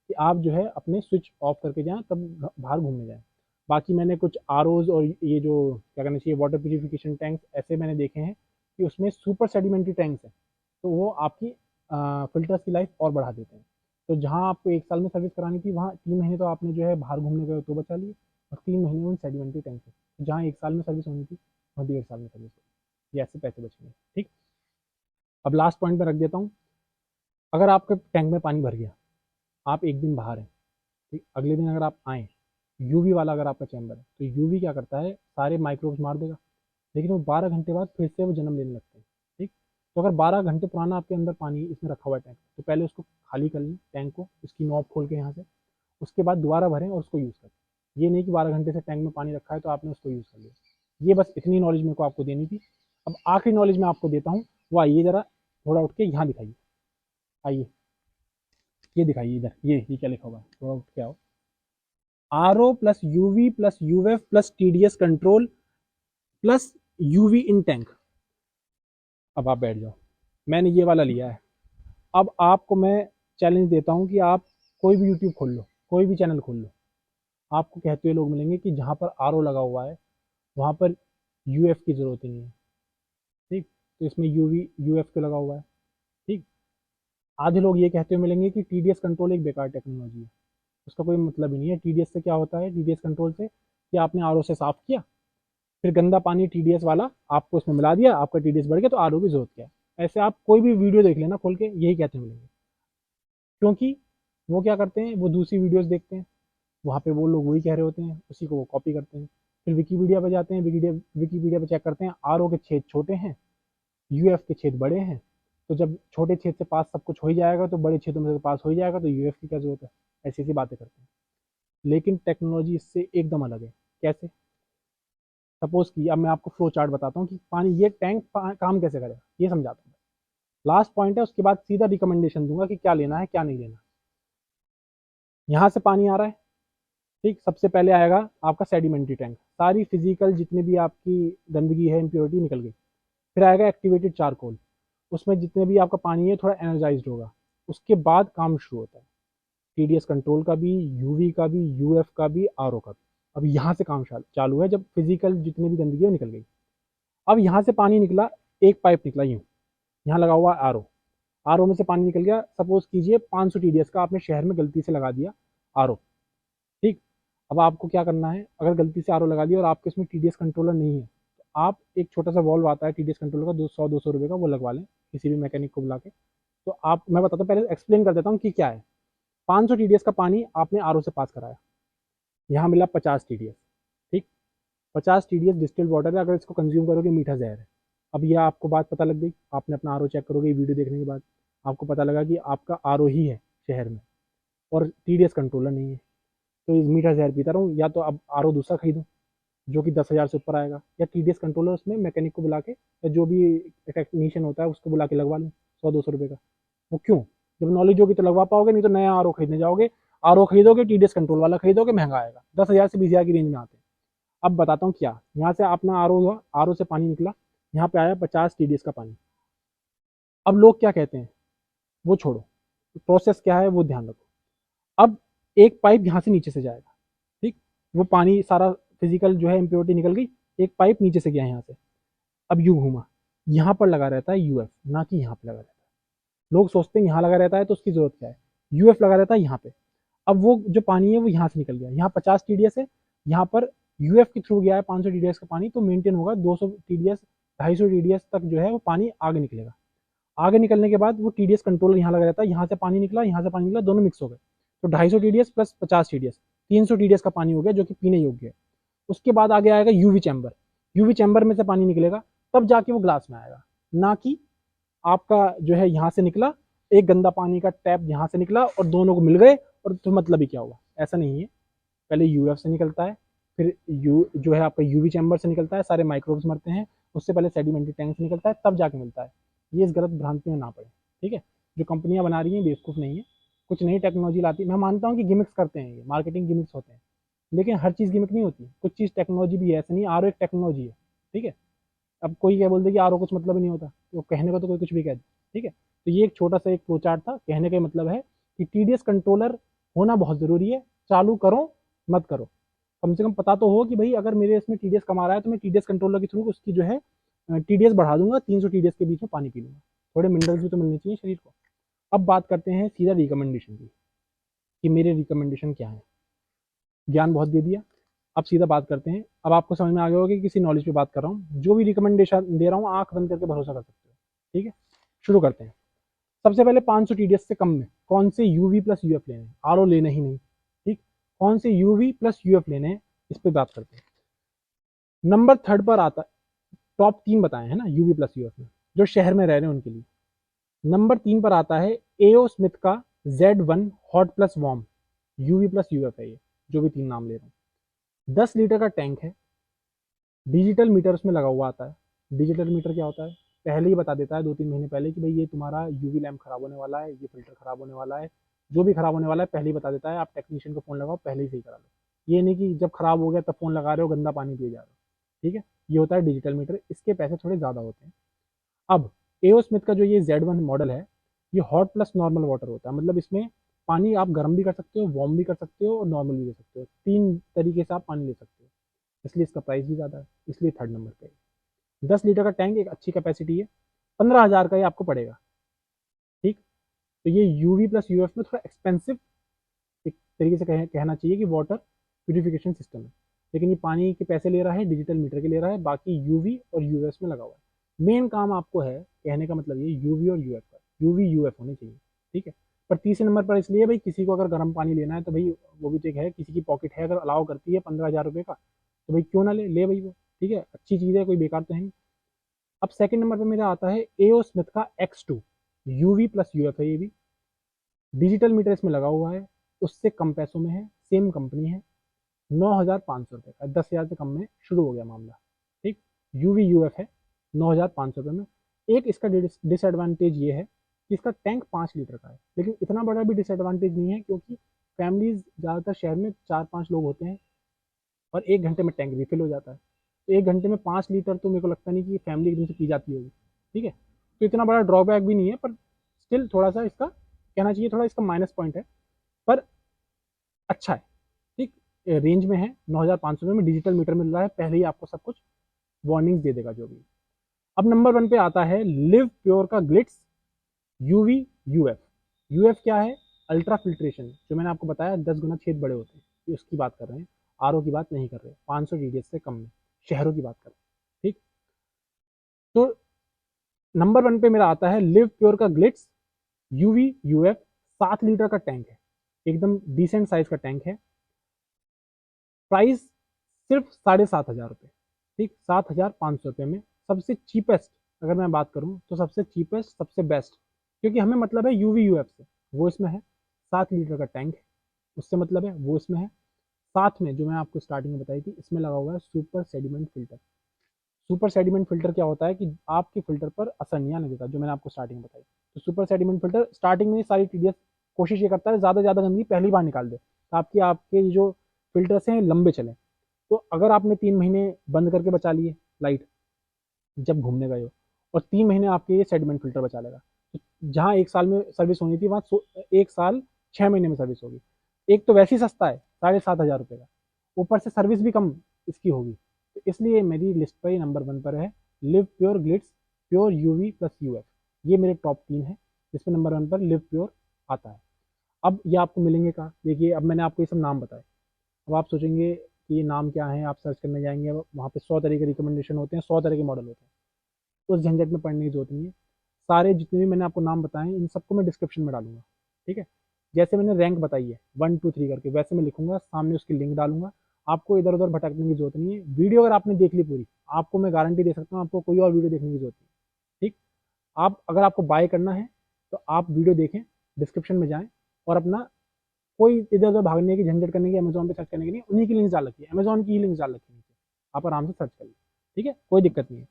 कि आप जो है अपने स्विच ऑफ करके जाएं, तब बाहर घूमने जाएं। बाकी मैंने कुछ आरओज और ये जो क्या कहना चाहिए वाटर प्यूरिफिकेशन टैंक्स ऐसे मैंने देखे हैं कि उसमें सुपर सेडिमेंट्री टैंक्स हैं, तो वो आपकी फिल्टर्स की लाइफ और बढ़ा देते हैं। तो जहाँ आपको 1 साल में सर्विस करानी थी, वहाँ 3 महीने तो आपने जो है बाहर घूमने गए तो बचा लिए, और 3 महीने उन सेडिमेंट्री टैंक से, जहाँ 1 साल में सर्विस होनी थी वहाँ 1.5 साल में सर्विस होगी। ये ऐसे पैसे बचेंगे, ठीक। अब लास्ट पॉइंट में रख देता हूँ। अगर आपके टैंक में पानी भर गया, आप एक दिन बाहर हैं, ठीक, अगले दिन अगर आप आएँ, यूवी वाला अगर आपका चैम्बर है, तो यूवी क्या करता है, सारे माइक्रोब्स मार देगा, लेकिन वो 12 घंटे बाद फिर से वो जन्म लेने लगते हैं, ठीक। तो अगर 12 घंटे पुराना आपके अंदर पानी इसमें रखा हुआ है टैंक, तो पहले उसको खाली कर लें टैंक को, इसकी नॉब खोल के यहाँ से, उसके बाद दोबारा भरें और उसको यूज़ करें। ये नहीं कि 12 घंटे से टैंक में पानी रखा है तो आपने उसको यूज़ कर लिया। ये बस इतनी नॉलेज मेरे को आपको देनी थी। अब आखिरी नॉलेज मैं आपको देता हूँ, वो आइए ज़रा थोड़ा उठ के यहाँ दिखाइए, आइए ये दिखाइए इधर, ये क्या लिखा हुआ है, थोड़ा उठ के आओ। R O plus UV plus UF plus TDS control plus UV in tank. अब आप बैठ जाओ, मैंने ये वाला लिया है। अब आपको मैं चैलेंज देता हूँ कि आप कोई भी यूट्यूब खोल लो, कोई भी चैनल खोल लो, आपको कहते हुए लोग मिलेंगे कि जहाँ पर आर ओ लगा हुआ है वहाँ पर यूएफ की ज़रूरत ही नहीं है, ठीक, तो इसमें यूवी यूएफ क्यों लगा हुआ है, ठीक। आधे लोग ये कहते हुए मिलेंगे कि टीडीएस कंट्रोल एक बेकार टेक्नोलॉजी है, उसका कोई मतलब ही नहीं है। टीडीएस से क्या होता है, टीडीएस कंट्रोल से कि आपने आर ओ से साफ़ किया, फिर गंदा पानी टीडीएस वाला आपको उसमें मिला दिया, आपका टीडीएस बढ़ गया, तो आर ओ की ज़रूरत क्या है। ऐसे आप कोई भी वीडियो देख लेना खोल के, यही कहते हुए मिलेंगे, क्योंकि वो क्या करते हैं, वो दूसरी वीडियोस देखते हैं, वहाँ पे वो लोग वही कह रहे होते हैं, उसी को वो कॉपी करते हैं। फिर विकीपीडिया पे जाते हैं, विकीपीडिया पे चेक करते हैं, आर ओ के छेद छोटे हैं, यूएफ के छेद बड़े हैं, तो जब छोटे छेद से पास सब कुछ हो ही जाएगा तो बड़े छेदों में से पास हो ही जाएगा, तो यूएफ की क्या जरूरत है। ऐसी ऐसी बातें करते हैं, लेकिन टेक्नोलॉजी इससे एकदम अलग है। कैसे, सपोज कि अब मैं आपको फ्लो चार्ट बताता हूँ कि पानी ये टैंक काम कैसे करेगा, ये समझाता हूँ। लास्ट पॉइंट है, उसके बाद सीधा रिकमेंडेशन दूंगा कि क्या लेना है क्या नहीं लेना। यहाँ से पानी आ रहा है, ठीक, सबसे पहले आएगा आपका सेडिमेंट्री टैंक, सारी फिजिकल जितनी भी आपकी गंदगी है, इम्प्योरिटी निकल गई। फिर आएगा एक्टिवेटेड चारकोल, उसमें जितने भी आपका पानी है थोड़ा एनर्जाइज्ड होगा। उसके बाद काम शुरू होता है टीडीएस कंट्रोल का भी, यूवी का भी, यूएफ का भी, आरओ का भी। अब यहाँ से काम चालू है, जब फिजिकल जितनी भी गंदगी है निकल गई। अब यहाँ से पानी निकला, एक पाइप निकला यूँ, यहाँ लगा हुआ आरओ, आरओ में से पानी निकल गया। सपोज कीजिए 500 टीडीएस का आपने शहर में गलती से लगा दिया आरओ, ठीक। अब आपको क्या करना है, अगर गलती से आरओ लगा दिया और आपके इसमें टीडीएस कंट्रोलर नहीं है, तो आप एक छोटा सा वॉल्व आता है टीडीएस कंट्रोलर का, 200 रुपये का, वो लगवा लें किसी भी मैकेनिक को बुला के। तो आप, मैं बताता हूँ, पहले एक्सप्लेन कर देता हूँ कि क्या है। 500 टीडीएस का पानी आपने आरओ से पास कराया, यहाँ मिला 50 टीडीएस, ठीक। 50 टीडीएस डिस्टिल्ड वाटर है, अगर इसको कंज्यूम करोगे मीठा जहर है। अब यह आपको बात पता लग गई, आपने अपना आरओ चेक करोगे वीडियो देखने के बाद, आपको पता लगा कि आपका आरओ ही है शहर में और टीडीएस कंट्रोलर नहीं है, तो इस मीठा जहर पीता रहूँ, या तो अब आरओ दूसरा खरीदूँ जो कि 10,000 से ऊपर आएगा, या टीडीएस कंट्रोलर उसमें मैकेनिक को बुला के या जो भी टेक्नीशियन होता है उसको बुला के लगवा लूँ 100-200 रुपये का। वो क्यों, जब नॉलेज होगी तो लगवा पाओगे, नहीं तो नया आरओ खरीदने जाओगे, आरओ खरीदोगे टीडीएस कंट्रोल वाला खरीदोगे, महंगा आएगा, 10,000 से 20,000 की रेंज में आते हैं। अब बताता हूँ क्या, यहाँ से अपना आरओ हुआ, आरओ से पानी निकला, यहाँ पे आया 50 टीडीएस का पानी। अब लोग क्या कहते हैं, वो छोड़ो, प्रोसेस क्या है वो ध्यान रखो। अब एक पाइप यहाँ से नीचे से जाएगा, ठीक, वो पानी सारा फिजिकल जो है इम्प्योरिटी निकल गई, एक पाइप नीचे से गया यहाँ से, अब यू घूमा, यहाँ पर लगा रहता है यूएफ, ना कि यहाँ पे लगा रहता है। लोग सोचते हैं यहाँ लगा रहता है तो उसकी जरूरत क्या है, यूएफ लगा रहता है यहाँ पे। अब वो जो पानी है वो यहाँ से निकल गया, यहाँ 50 टीडीएस है, यहाँ पर यूएफ के थ्रू गया है 500 टीडीएस का पानी, तो मेंटेन होगा 200 टीडीएस 250 TDS तक जो है वो पानी आगे निकलेगा। आगे निकलने के बाद वो TDS कंट्रोलर यहाँ लगा रहता है, यहाँ से पानी निकला, यहाँ से पानी निकला, दोनों मिक्स हो गए, तो 250 TDS प्लस 50 TDS 300 TDS का पानी हो गया जो कि पीने योग्य है। उसके बाद आगे आएगा यूवी चैम्बर, यूवी चैम्बर में से पानी निकलेगा, तब जाके वो ग्लास में आएगा, ना कि आपका जो है यहाँ से निकला, एक गंदा पानी का टैप यहाँ से निकला और दोनों को मिल गए और तो मतलब ही क्या हुआ, ऐसा नहीं है। पहले यूएफ से निकलता है, फिर यू जो है आपका यूवी चैम्बर से निकलता है, सारे माइक्रोब्स मरते हैं, उससे पहले सेडिमेंट्री टैंक से निकलता है, तब जाके मिलता है। ये इस गलत भ्रांति में ना पड़े, ठीक है। जो कंपनियां बना रही हैं बेवकूफ़ नहीं है, कुछ नई टेक्नोलॉजी लाती है। मैं मानता हूँ कि गिमिक्स करते हैं, ये मार्केटिंग गिमिक्स होते हैं, लेकिन हर चीज़ गिमिक नहीं होती, कुछ चीज़ टेक्नोलॉजी भी है, ऐसा नहीं। आर एक टेक्नोलॉजी है, ठीक है। अब कोई क्या बोलते कि आर कुछ मतलब ही नहीं होता, तो कहने को तो कोई कुछ भी कह दे, ठीक है। तो ये एक छोटा सा एक फ्लो चार्ट था, कहने का मतलब है कि TDS कंट्रोलर होना बहुत ज़रूरी है, चालू करो मत करो, कम से कम पता तो हो कि भाई अगर मेरे इसमें TDS कमा रहा है तो मैं TDS कंट्रोलर के थ्रू उसकी जो है TDS बढ़ा दूंगा, 300 TDS के बीच में पानी पी लूंगा, थोड़े मिनरल्स भी तो मिलने चाहिए शरीर को। अब बात करते हैं सीधा रिकमेंडेशन की, कि मेरे रिकमेंडेशन क्या है। ज्ञान बहुत दे दिया, अब सीधा बात करते हैं। अब आपको समझ में आ गया होगा कि किसी नॉलेज पे बात कर रहा हूँ, जो भी रिकमेंडेशन दे रहा हूँ आंख बंद करके भरोसा कर सकते हो, ठीक है। शुरू करते हैं। सबसे पहले 500 TDS से कम में कौन से यूवी प्लस यूएफ लेने हैं, आरओ लेना ही नहीं, ठीक। कौन से यूवी प्लस यूएफ लेने हैं, इस पर बात करते हैं। नंबर थर्ड पर आता है, टॉप 3 बताए हैं ना यूवी प्लस यूएफ में, जो शहर में रह रहे हैं उनके लिए। नंबर 3 पर आता है एओ स्मिथ का Z1 hot plus warm, UV plus UF है ये, जो भी 3 नाम ले रहे हैं। 10 लीटर का टैंक है, डिजिटल मीटर उसमें लगा हुआ आता है। डिजिटल मीटर क्या होता है, पहले ही बता देता है 2-3 महीने पहले कि भाई ये तुम्हारा यूवी लैम्प खराब होने वाला है, ये फिल्टर खराब होने वाला है, जो भी खराब होने वाला है पहले ही बता देता है, आप टेक्नीशियन को फ़ोन लगाओ पहले ही सही करा लो। ये नहीं कि जब खराब हो गया तब फ़ोन लगा रहे हो, गंदा पानी पिए जा रहे हो, ठीक है। ये होता है डिजिटल मीटर, इसके पैसे थोड़े ज़्यादा होते हैं। अब एओ स्मिथ का जो ये Z1 मॉडल है, ये हॉट प्लस नॉर्मल वाटर होता है, मतलब इसमें पानी आप गर्म भी कर सकते हो, वार्म भी कर सकते हो और नॉर्मल भी ले सकते हो, 3 तरीके से आप पानी ले सकते हो, इसलिए इसका प्राइस भी ज़्यादा है, इसलिए थर्ड नंबर पे है। 10 लीटर का टैंक, एक अच्छी कैपेसिटी है, 15,000 का ये आपको पड़ेगा, ठीक। तो ये यूवी प्लस यूएफ में थोड़ा एक्सपेंसिव एक तरीके से कहना चाहिए कि वाटर प्यूरिफिकेशन सिस्टम है, लेकिन ये पानी के पैसे ले रहा है, डिजिटल मीटर के ले रहा है, बाकी यूवी और यूएस में लगा हुआ है। मेन काम आपको है, कहने का मतलब ये यूवी और यूएफ का, यूवी यूएफ होने चाहिए, ठीक है। पर तीसरे नंबर पर इसलिए भाई किसी को अगर गर्म पानी लेना है तो भाई वो भी तो एक है, किसी की पॉकेट है अगर अलाउ करती है 15,000 रुपये का, तो भाई क्यों ना ले ले भाई वो, ठीक है, अच्छी चीज़ है, कोई बेकार तो है नहीं। अब सेकंड नंबर पे मेरा आता है एओ स्मिथ का X2, यूवी प्लस यूएफ है, ये भी डिजिटल मीटर इसमें लगा हुआ है, उससे कम पैसों में है, सेम कंपनी है, 9,500 रुपये का, 10,000 से कम में शुरू हो गया मामला, ठीक। यूवी यूएफ है 9,500 रुपये में। एक इसका डिसएडवांटेज ये है कि इसका टैंक 5 लीटर का है, लेकिन इतना बड़ा भी डिसएडवांटेज नहीं है, क्योंकि फैमिलीज ज़्यादातर शहर में 4-5 लोग होते हैं और 1 घंटे में टैंक रिफिल हो जाता है, तो 1 घंटे में 5 लीटर तो मेरे को लगता नहीं कि फैमिली एकदम से पी जाती होगी, ठीक है। तो इतना बड़ा ड्रॉबैक भी नहीं है, पर स्टिल थोड़ा सा इसका कहना चाहिए, थोड़ा इसका माइनस पॉइंट है, पर अच्छा है, ठीक। रेंज में है, 9,500 में डिजिटल मीटर मिल रहा है, पहले ही आपको सब कुछ वार्निंग्स दे देगा जो भी। अब नंबर 1 पे आता है लिव प्योर का ग्लिट्स यूवी यूएफ। यूएफ क्या है, अल्ट्रा फिल्ट्रेशन, जो मैंने आपको बताया 10 गुना छेद बड़े होते हैं, ये उसकी बात कर रहे हैं, आरओ की बात नहीं कर रहे, 500 TDS से कम में, शहरों की बात कर रहे हैं, ठीक। तो नंबर 1 पे मेरा आता है लिव प्योर का ग्लिट्स यूवी यूएफ, 7 लीटर का टैंक है, एकदम डिसेंट साइज का टैंक है। प्राइस सिर्फ 7,500 रुपये, ठीक, 7,500 रुपये में सबसे चीपेस्ट। अगर मैं बात करूं तो सबसे चीपेस्ट, सबसे बेस्ट, क्योंकि हमें मतलब है यूवी यूएफ से, वो इसमें है। 7 लीटर का टैंक है, उससे मतलब है, वो इसमें है। साथ में जो मैं आपको स्टार्टिंग में बताई थी, इसमें लगा हुआ है super sediment filter. Super sediment filter क्या होता है कि आपके फिल्टर पर असर नहीं आने देता, जो मैंने आपको स्टार्टिंग में बताई। तो सुपर सेडिमेंट फिल्टर स्टार्टिंग में सारी TDS कोशिश ये करता है ज़्यादा से ज़्यादा गंदगी पहली बार निकाल दे, ताकि आपके जो फिल्टर्स हैं लंबे चलें। तो अगर आपने 3 महीने बंद करके बचा लिए लाइट जब घूमने गए हो, और 3 महीने आपके ये सेडिमेंट फिल्टर बचा लेगा, तो जहाँ 1 साल में सर्विस होनी थी वहाँ 1 साल 6 महीने में सर्विस होगी। एक तो वैसे ही सस्ता है, 7,500 रुपये का, ऊपर से सर्विस भी कम इसकी होगी। तो इसलिए मेरी लिस्ट पर नंबर 1 पर है live pure Glitz pure UV plus UF. ये मेरे टॉप 3 है, जिसमें नंबर 1 पर लिव प्योर आता है। अब ये आपको मिलेंगे कहाँ, देखिए अब मैंने आपको ये सब नाम बताए, अब आप सोचेंगे कि ये नाम क्या है, आप सर्च करने जाएंगे, वहाँ पे 100 तरह के रिकमेंडेशन होते हैं, 100 तरह के मॉडल होते हैं। उस झंझट में पड़ने की जरूरत नहीं है। सारे जितने भी मैंने आपको नाम बताए हैं इन सबको मैं डिस्क्रिप्शन में डालूंगा, ठीक है। जैसे मैंने रैंक बताई है 1 2 3 करके, वैसे मैं लिखूंगा, सामने उसकी लिंक डालूंगा। आपको इधर उधर भटकने की जरूरत नहीं है। वीडियो अगर आपने देख ली पूरी, आपको मैं गारंटी दे सकता हूँ आपको कोई और वीडियो देखने की जरूरत नहीं, ठीक। आप अगर आपको बाय करना है तो आप वीडियो देखें, डिस्क्रिप्शन में जाएं और अपना कोई इधर उधर भागने की झंझट करने की, अमेजोन पे सर्च करने की नहीं, उन्हीं की लिंक डाल रखी है, अमेजोन की ही लिंक डाल रखी है नीचे, आप आराम से सर्च कर लें, ठीक है। कोई दिक्कत नहीं है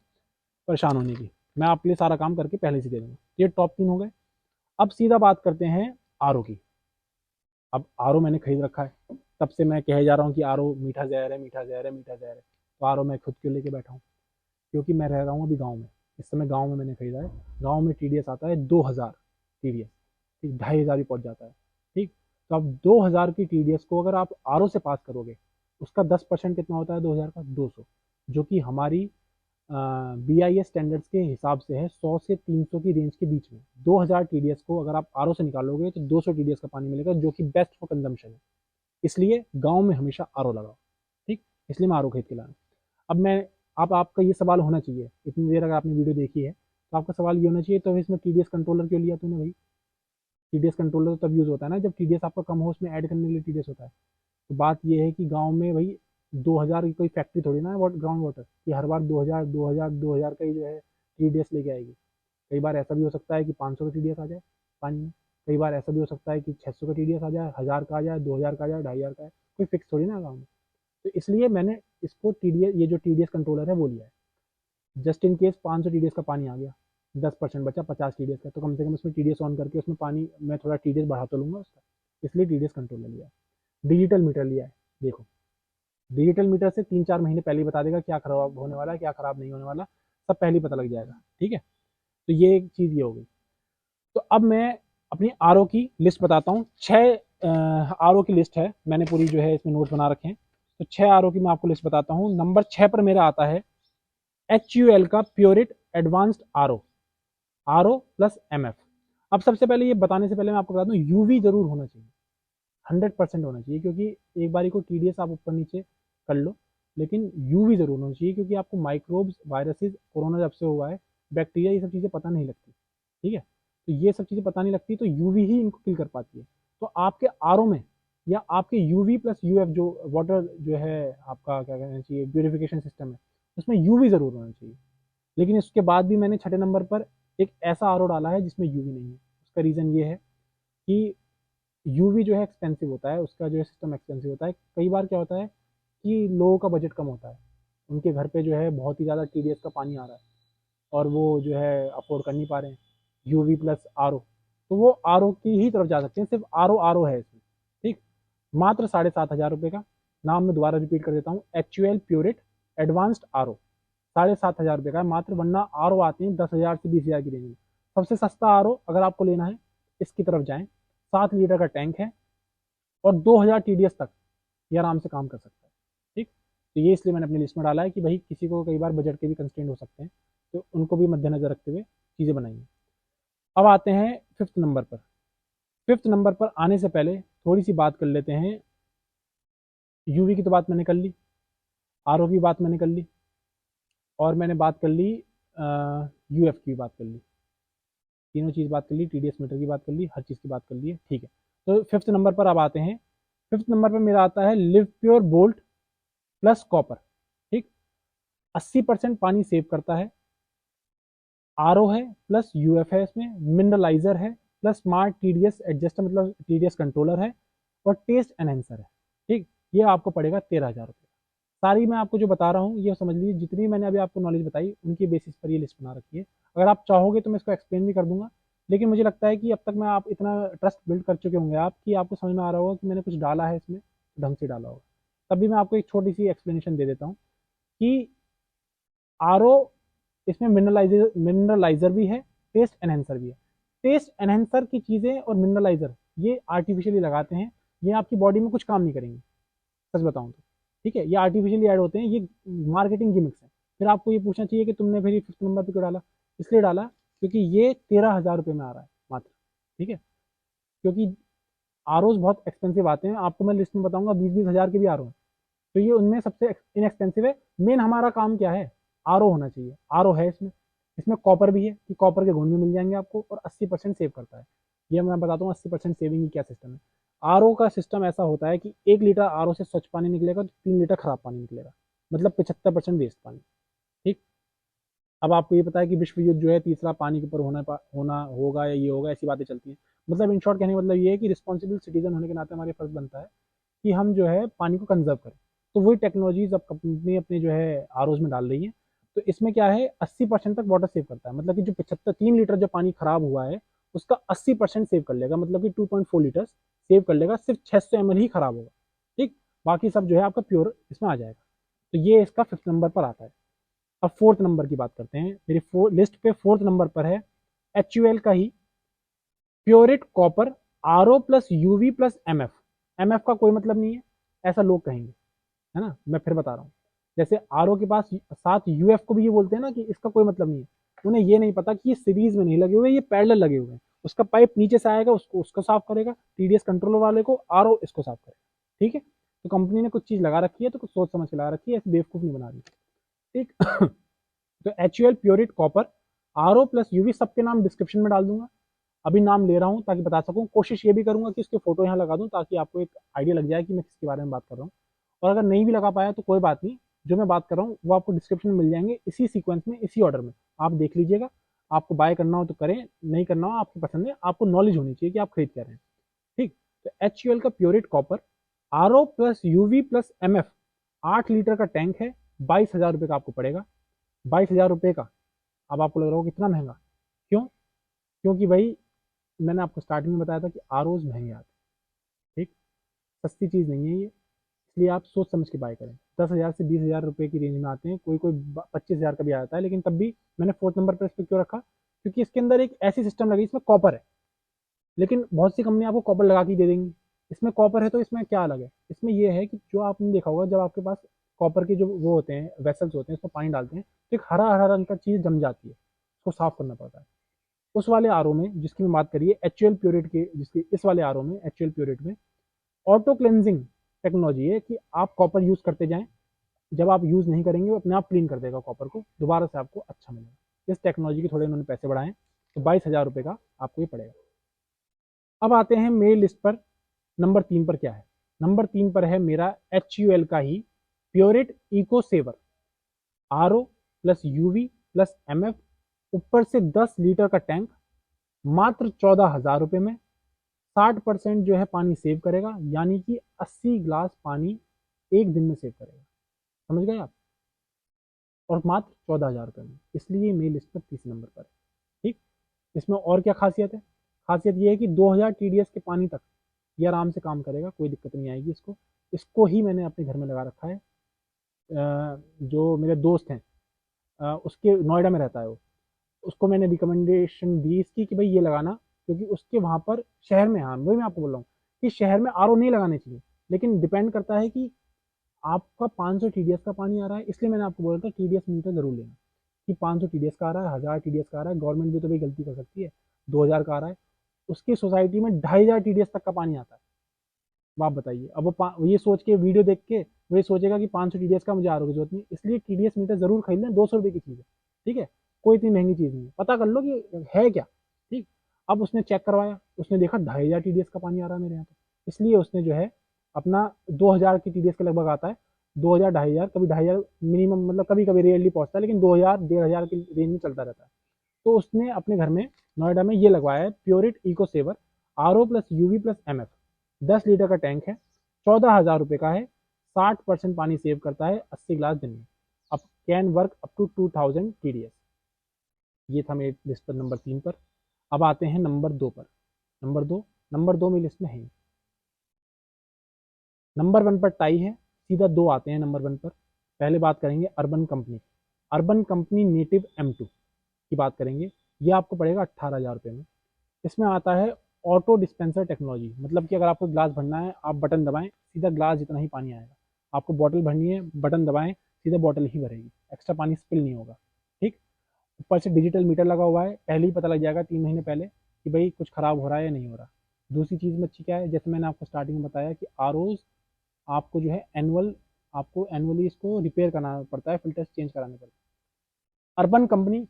परेशान होने की, मैं आपके लिए सारा काम करके पहले से दे दूंगा। ये टॉप 3 हो गए। अब सीधा बात करते हैं आर की। अब आर मैंने खरीद रखा है, तब से मैं कहे जा रहा हूँ कि आर मीठा जहर है, मीठा जहर है, मीठा जहर है। तो आर मैं खुद क्यों लेके बैठा हूँ, क्योंकि मैं रह रहा हूँ अभी गाँव में। इस समय गाँव में मैंने खरीदा है। गाँव में TDS आता है 2000 TDS, ठीक, 2500 भी पहुँच जाता है, ठीक। तो अब 2000 की TDS को अगर आप आर से पास करोगे, उसका 10% कितना होता है 2000 का, 200, जो कि हमारी BIS स्टैंडर्ड्स के हिसाब से है 100 से 300 की रेंज के बीच में। 2000 TDS को अगर आप आर से निकालोगे तो 200 TDS का पानी मिलेगा, जो कि बेस्ट फॉर कंजम्पशन है। इसलिए गाँव में हमेशा आर लगाओ, ठीक। इसलिए मैं आर खरीद के लाया। अब मैं, आप आपका ये सवाल होना चाहिए, इतनी देर अगर आपने वीडियो देखी है तो आपका सवाल ये होना चाहिए, तो इसमें TDS कंट्रोलर क्यों लिया तूने भाई। TDS कंट्रोलर तो तब यूज़ होता है ना जब TDS आपका कम हो, उसमें ऐड करने के लिए TDS होता है। तो बात ये है कि गांव में भाई 2000 की कोई फैक्ट्री थोड़ी ना है ग्राउंड वाटर कि हर बार 2000 2000 2000 का ही जो है TDS लेके आएगी। कई बार ऐसा भी हो सकता है कि 500 का TDS आ जाए पानी में। कई बार ऐसा भी हो सकता है कि 600 का TDS आ जाए, 1000 का आ जाए, 2000 का आ जाए, 2500 का है। कोई फिक्स थोड़ी ना गाँव में। तो इसलिए मैंने इसको TDS, ये जो TDS कंट्रोलर है वो लिया है। जस्ट इन केस 500 TDS का पानी आ गया, 10% बचा 50 TDS का, तो कम से कम उसमें TDS ऑन करके उसमें पानी मैं थोड़ा TDS बढ़ा तो लूंगा उसका। इसलिए TDS कंट्रोलर लिया है। डिजिटल मीटर लिया है। देखो, डिजिटल मीटर से 3 4 महीने पहले ही बता देगा क्या खराब होने वाला है, क्या खराब नहीं होने वाला, सब पहले ही पता लग जाएगा, ठीक है। तो ये एक चीज़ ये हो गई। तो अब मैं अपनी आर की लिस्ट बताता हूँ। 6 की लिस्ट है, मैंने पूरी जो है इसमें नोट्स बना रखे हैं। तो 6 की मैं आपको लिस्ट बताता हूँ। नंबर 6 पर मेरा आता है HUL का Pureit advanced R plus MF। अब सबसे पहले ये बताने से पहले मैं आपको बता दूं, यूवी जरूर होना चाहिए, 100% होना चाहिए, क्योंकि एक बारी को TDS आप ऊपर नीचे कर लो, लेकिन यूवी जरूर होना चाहिए, क्योंकि आपको माइक्रोब्स, वायरसेस, कोरोना जब से हुआ है, बैक्टीरिया, ये सब चीज़ें पता नहीं लगती, ठीक है। तो ये सब चीज़ें पता नहीं लगती, तो यूवी ही इनको किल कर पाती है। तो आपके आर में या आपके यूवी प्लस UF जो वाटर जो है आपका क्या कहना चाहिए प्यूरिफिकेशन सिस्टम है, उसमें यूवी जरूर होना चाहिए। लेकिन इसके बाद भी मैंने 6 नंबर पर एक ऐसा आर डाला है जिसमें यूवी नहीं है। उसका रीज़न ये है कि यूवी जो है एक्सपेंसिव होता है, उसका जो है सिस्टम एक्सपेंसिव होता है। कई बार क्या होता है कि लोगों का बजट कम होता है, उनके घर पे जो है बहुत ही ज़्यादा TDS का पानी आ रहा है और वो जो है अफोर्ड कर नहीं पा रहे हैं यूवी प्लस RO, तो वो RO की ही तरफ जा सकते हैं। सिर्फ RO है इसमें, ठीक। मात्र 7500 रुपये का। नाम मैं दोबारा रिपीट कर देता हूँ, HUL प्योरिट एडवांस्ड RO 7500 रुपये का है मात्र, वरना RO आते हैं 10,000 से 20,000 की रेंज में। सबसे सस्ता RO अगर आपको लेना है इसकी तरफ जाएं। 7 लीटर का टैंक है और 2000 TDS तक ये आराम से काम कर सकता है, ठीक। तो ये इसलिए मैंने अपनी लिस्ट में डाला है कि भाई किसी को कई बार बजट के भी कंस्ट्रेंट हो सकते हैं, तो उनको भी मद्देनजर रखते हुए चीज़ें बनाइए। अब आते हैं 5th नंबर पर। 5th नंबर पर आने से पहले थोड़ी सी बात कर लेते हैं। यूवी की तो बात मैंने कर ली, आर की बात मैंने कर ली, और मैंने बात कर ली UF की बात कर ली, तीनों चीज़ बात कर ली, TDS मीटर की बात कर ली, हर चीज़ की बात कर ली है, ठीक है। तो 5th नंबर पर अब आते हैं। 5th नंबर पर मेरा आता है live pure bolt plus copper, ठीक। 80% पानी सेव करता है, RO है प्लस UF है, इसमें मिनरलाइजर है प्लस स्मार्ट TDS एडजस्टर, मतलब TDS कंट्रोलर है, और टेस्ट एनहेंसर है, ठीक। ये आपको पड़ेगा 13,000 रुपये। सारी मैं आपको जो बता रहा हूँ ये समझ लीजिए, जितनी मैंने अभी आपको नॉलेज बताई उनकी बेसिस पर ये लिस्ट बना रखी है। अगर आप चाहोगे तो मैं इसको एक्सप्लेन भी कर दूंगा, लेकिन मुझे लगता है कि अब तक मैं आप इतना ट्रस्ट बिल्ड कर चुके होंगे आप, कि आपको समझ में आ रहा होगा कि मैंने कुछ डाला है इसमें, ढंग से डाला होगा। तब भी मैं आपको एक छोटी सी एक्सप्लेनेशन दे देता हूँ कि RO इसमें मिनरलाइजर भी है, टेस्ट एनहेंसर भी है। टेस्ट एनहेंसर की चीज़ें और मिनरलाइजर ये आर्टिफिशियली लगाते हैं, ये आपकी बॉडी में कुछ काम नहीं करेंगे, सच बताऊं तो, ठीक है। ये आर्टिफिशियली ऐड होते हैं, ये मार्केटिंग गिमिक्स है। फिर आपको ये पूछना चाहिए कि तुमने फिर 5th नंबर पे क्यों डाला। इसलिए डाला क्योंकि ये 13,000 रुपये में आ रहा है मात्र, ठीक है। क्योंकि बहुत एक्सपेंसिव आते हैं, आपको मैं लिस्ट में बताऊंगा 20-20 हज़ार के भी हैं। तो ये उनमें सबसे इनएक्सपेंसिव है। मेन हमारा काम क्या है, RO होना चाहिए, RO है इसमें, इसमें कॉपर भी है कि कॉपर के गुण भी मिल जाएंगे आपको, और 80% सेव करता है। ये मैं बताता हूँ 80% सेविंग की क्या सिस्टम है। आरओ का सिस्टम ऐसा होता है कि 1 लीटर आरओ से स्वच्छ पानी निकलेगा तो 3 लीटर खराब पानी निकलेगा, मतलब 75% वेस्ट पानी। ठीक। अब आपको ये पता है कि विश्व युद्ध जो है तीसरा पानी के ऊपर होना होगा या ये होगा, ऐसी बातें चलती हैं। मतलब इन शॉर्ट कहने का मतलब ये है कि रिस्पॉन्सिबल सिटीजन होने के नाते हमारे फर्ज बनता है कि हम जो है पानी को कंजर्व करें। तो वही टेक्नोलॉजीज अब कंपनी अपने जो है आरओज में डाल रही है। तो इसमें क्या है, 80% तक वाटर सेव करता है, मतलब कि जो 75 3 लीटर जो पानी खराब हुआ है उसका 80% सेव कर लेगा, मतलब कि 2.4 लीटर सेव कर लेगा, सिर्फ 600 ml ही खराब होगा। ठीक। बाकी सब जो है आपका प्योर इसमें आ जाएगा। तो ये इसका 5th नंबर पर आता है। अब 4th नंबर की बात करते हैं। मेरी लिस्ट पे 4th नंबर पर है HUL का ही Pureit copper RO plus UV plus MF. MF का कोई मतलब नहीं है, ऐसा लोग कहेंगे, है ना। मैं फिर बता रहा हूँ, जैसे आरओ के पास साथ यूएफ को भी ये बोलते हैं ना कि इसका कोई मतलब नहीं है। उन्हें ये नहीं पता कि ये सीरीज में नहीं लगे हुए, ये पैरेलल लगे हुए हैं। उसका पाइप नीचे से आएगा, उसको साफ करेगा टीडीएस कंट्रोलर वाले को, आरओ इसको साफ करेगा। ठीक है। तो कंपनी ने कुछ चीज लगा रखी है तो कुछ सोच समझ के लगा रखी है, ऐसे बेवकूफ नहीं बना रही। ठीक। तो HUL Pureit copper RO plus UV, सबके नाम डिस्क्रिप्शन में डाल दूंगा। अभी नाम ले रहा हूँ ताकि बता सकूँ। कोशिश ये भी करूंगा कि इसके फोटो यहाँ लगा दूँ ताकि आपको एक आइडिया लग जाए कि मैं किसके बारे में बात कर रहा हूँ। और अगर नहीं भी लगा पाया तो कोई बात नहीं, जो मैं बात कर रहा हूँ वो आपको डिस्क्रिप्शन में मिल जाएंगे, इसी सीक्वेंस में, इसी ऑर्डर में। आप देख लीजिएगा, आपको बाय करना हो तो करें, नहीं करना हो आपकी पसंद है, आपको नॉलेज होनी चाहिए कि आप खरीद क्या रहे हैं। ठीक। तो HUL का Pureit copper RO plus UV plus MF 8 litre का टैंक है, 22,000 रुपये का आपको पड़ेगा। 22,000 रुपये का। अब आपको लग रहा होगा कितना महंगा, क्यों? क्योंकि भाई मैंने आपको स्टार्टिंग में बताया था कि आरओज महंगे आते हैं। ठीक। सस्ती चीज़ नहीं है ये, इसलिए आप सोच समझ के बाय करें। 10,000 से 20,000 रुपये की रेंज में आते हैं, कोई कोई 25,000 का भी आता है, लेकिन तब भी मैंने 4th नंबर पर इस पर क्यों रखा, क्योंकि इसके अंदर एक ऐसी सिस्टम लगी इसमें कॉपर है। लेकिन बहुत सी कंपनी आपको कॉपर लगा के दे देंगी। इसमें कॉपर है तो इसमें क्या अलग है, इसमें यह है कि जो आपने देखा होगा जब आपके पास कॉपर के जो वो होते हैं वेसल्स होते हैं, उसमें पानी डालते हैं तो एक हरा हरा रंग का चीज़ जम जाती है, उसको साफ करना पड़ता है। उस वाले आरओ में जिसकी मैं बात करिए HUL प्योरेट के, जिसकी इस वाले आरओ में HUL प्योरेट में ऑटो क्लेंजिंग टेक्नोलॉजी है कि आप कॉपर यूज करते जाएं, जब आप यूज नहीं करेंगे वो अपने आप क्लीन कर देगा कॉपर को, दोबारा से आपको अच्छा मिलेगा। इस टेक्नोलॉजी के थोड़े उन्होंने पैसे बढ़ाए, तो 22,000 रुपये का आपको ये पड़ेगा। अब आते हैं मेरी लिस्ट पर, नंबर 3 पर क्या है। नंबर 3 पर है मेरा HUL का ही Pureit eco saver RO plus UV plus MF, ऊपर से 10 लीटर का टैंक, मात्र 14,000 रुपये में 60% जो है पानी सेव करेगा, यानी कि 80 ग्लास पानी एक दिन में सेव करेगा। समझ गए आप? और मात्र 14,000 रुपये में, इसलिए मेरी लिस्ट पर 30 नंबर पर है। ठीक। इसमें और क्या खासियत है? खासियत ये है कि 2000 TDS के पानी तक ये आराम से काम करेगा, कोई दिक्कत नहीं आएगी इसको। इसको ही मैंने अपने घर में लगा रखा है। जो मेरे दोस्त हैं, उसके नोएडा में रहता है वो, उसको मैंने रिकमेंडेशन दी इसकी कि भाई ये लगाना, क्योंकि उसके वहाँ पर शहर में, हाँ वही मैं आपको बोल रहा हूँ कि शहर में आरओ नहीं लगाने चाहिए, लेकिन डिपेंड करता है कि आपका 500 TDS का पानी आ रहा है, इसलिए मैंने आपको बोला था TDS मीटर जरूर लेना, कि 500 TDS का आ रहा है, 1000 TDS का आ रहा है, गवर्नमेंट भी तो भाई गलती कर सकती है, 2000 का आ रहा है, उसकी सोसाइटी में 2,500 TDS तक का पानी आता है। अब आप बताइए, अब वो ये सोच के वीडियो देख के वो ये सोचेगा कि 500 TDS का मुझे आर की जरूरत नहीं, इसलिए TDS मीटर जरूर खरीद लें, 200 रुपये की चीज़ है। ठीक है। कोई इतनी महंगी चीज़ नहीं है, पता कर लो कि है क्या। ठीक। अब उसने चेक करवाया, उसने देखा 2,500 TDS का पानी आ रहा है मेरे यहाँ पे, इसलिए उसने जो है अपना 2,000 की TDS के लगभग आता है, 2,000 2,500, कभी 2,500 मिनिमम, मतलब कभी कभी रेयरली पहुंचता है, लेकिन 2,000 1,500 की रेंज में चलता रहता है। तो उसने अपने घर में नोएडा में ये लगवाया है Pureit eco saver RO plus UV plus MF. 10 litre का टैंक है, 14,000 रुपये का है, 60% पानी सेव करता है, 80 ग्लास दिन में। अब can work up to 2,000 TDS। ये था मेरी लिस्ट पर नंबर 3 पर। अब आते हैं नंबर 2 पर। नंबर दो मेरी लिस्ट में है। नंबर 1 पर टाई है, सीधा 2 आते हैं नंबर 1 पर। पहले बात करेंगे urban company. Urban company native M2 की बात करेंगे। ये आपको पड़ेगा 18,000 रुपये में। इसमें आता है ऑटो डिस्पेंसर टेक्नोलॉजी, मतलब कि अगर आपको ग्लास भरना है, आप बटन दबाएं, सीधा ग्लास जितना ही पानी आएगा। आपको बॉटल भरनी है, बटन दबाएं, सीधा बॉटल ही भरेगी, एक्स्ट्रा पानी स्पिल नहीं होगा। ठीक। ऊपर से डिजिटल मीटर लगा हुआ है, पहले ही पता लग जाएगा 3 महीने पहले कि भाई कुछ खराब हो रहा है या नहीं हो रहा। दूसरी चीज़ में अच्छी क्या है, जैसे मैंने आपको स्टार्टिंग में बताया कि आरओज आपको जो है आपको एनुअली इसको रिपेयर करना पड़ता है, फिल्टर्स चेंज कराने पड़ते हैं। अर्बन कंपनी